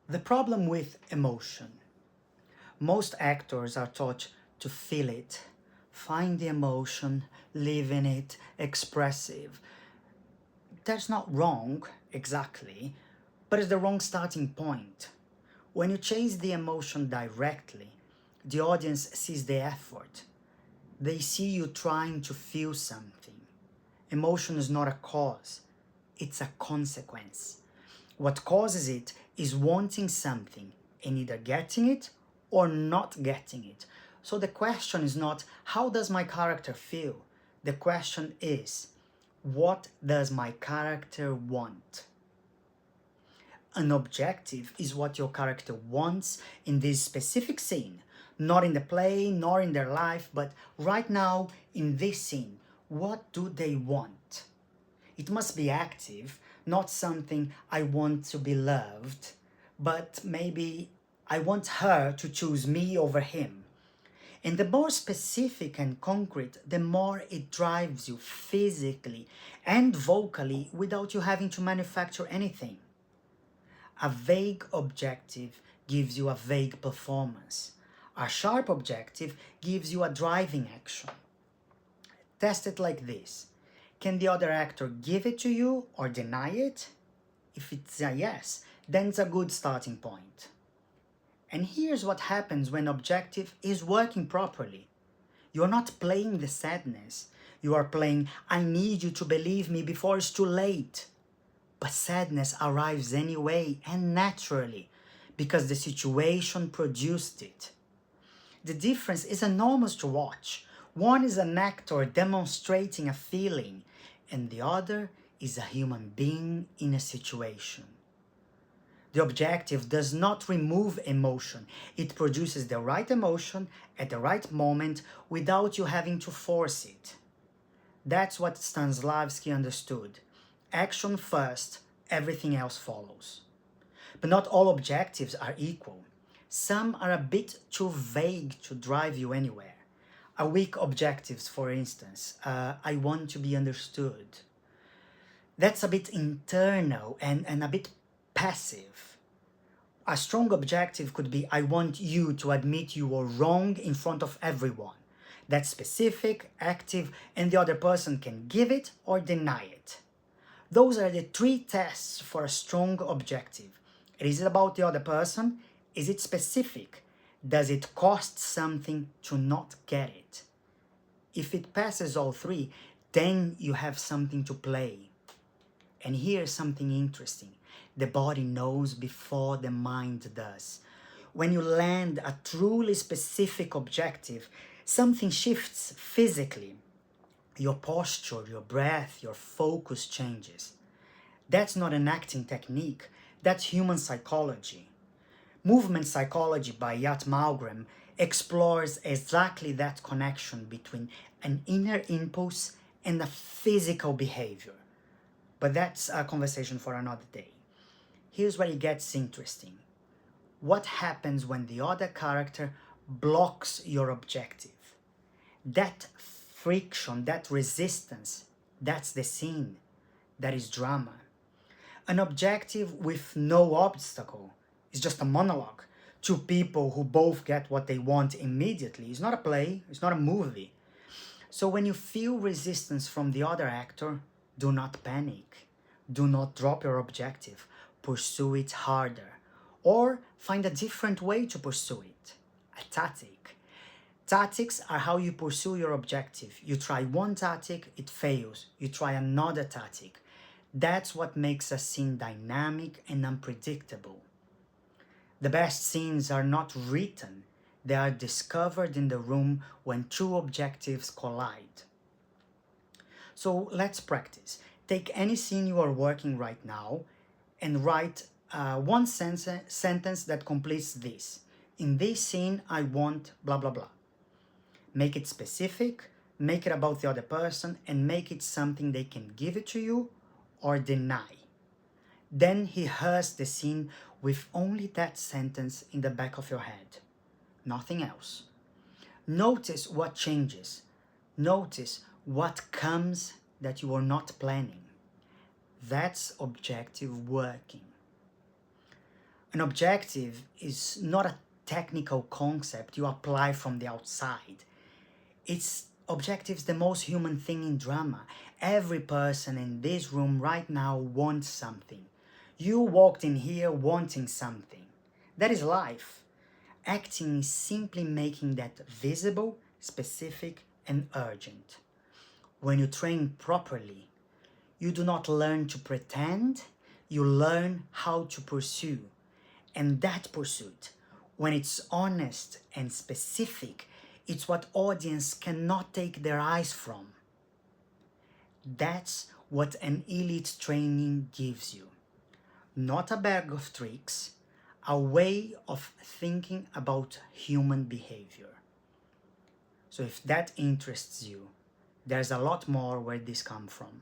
The problem with emotion. Most actors are taught to feel it, find the emotion, live in it, expressive. That's not wrong, exactly, but it's the wrong starting point. When you chase the emotion directly, the audience sees the effort. They see you trying to feel something. Emotion is not a cause, it's a consequence. What causes it is wanting something and either getting it or not getting it. So the question is not, how does my character feel? The question is, what does my character want? An objective is what your character wants in this specific scene, not in the play, nor in their life, but right now in this scene. What do they want? It must be active, not something I want to be loved, but maybe I want her to choose me over him. And the more specific and concrete, the more it drives you physically and vocally without you having to manufacture anything. A vague objective gives you a vague performance. A sharp objective gives you a driving action. Test it like this. Can the other actor give it to you or deny it? If it's a yes, then it's a good starting point. And here's what happens when objective is working properly. You're not playing the sadness. You are playing, I need you to believe me before it's too late. But sadness arrives anyway and naturally because the situation produced it. The difference is enormous to watch. One is an actor demonstrating a feeling, and the other is a human being in a situation. The objective does not remove emotion. It produces the right emotion at the right moment without you having to force it. That's what Stanislavski understood. Action first, everything else follows. But not all objectives are equal. Some are a bit too vague to drive you anywhere. A weak objectives, for instance, I want to be understood. That's a bit internal and a bit passive. A strong objective could be, I want you to admit you were wrong in front of everyone. That's specific, active, and the other person can give it or deny it. Those are the three tests for a strong objective. Is it about the other person? Is it specific? Does it cost something to not get it? If it passes all three, then you have something to play. And here's something interesting. The body knows before the mind does. When you land a truly specific objective, something shifts physically. Your posture, your breath, your focus changes. That's not an acting technique, that's human psychology. Movement psychology by Yat Malgrim explores exactly that connection between an inner impulse and a physical behavior. But that's a conversation for another day. Here's where it gets interesting. What happens when the other character blocks your objective? That friction, that resistance, that's the scene. That is drama. An objective with no obstacle is just a monologue. Two people who both get what they want immediately. It's not a play, it's not a movie. So when you feel resistance from the other actor, do not panic. Do not drop your objective. Pursue it harder. Or find a different way to pursue it. A tactic. Tactics are how you pursue your objective. You try one tactic, it fails. You try another tactic. That's what makes a scene dynamic and unpredictable. The best scenes are not written, they are discovered in the room when two objectives collide. So let's practice. Take any scene you are working right now and write one sentence that completes this. In this scene, I want blah blah blah. Make it specific, make it about the other person, and make it something they can give it to you or deny. Then rehearse the scene with only that sentence in the back of your head. Nothing else. Notice what changes. Notice what comes that you are not planning. That's objective working. An objective is not a technical concept you apply from the outside. It's objectives the most human thing in drama. Every person in this room right now wants something. You walked in here wanting something. That is life. Acting is simply making that visible, specific, and urgent. When you train properly, you do not learn to pretend, you learn how to pursue. And that pursuit, when it's honest and specific, it's what audience cannot take their eyes from. That's what an elite training gives you. Not a bag of tricks, a way of thinking about human behavior. So if that interests you, there's a lot more where this comes from.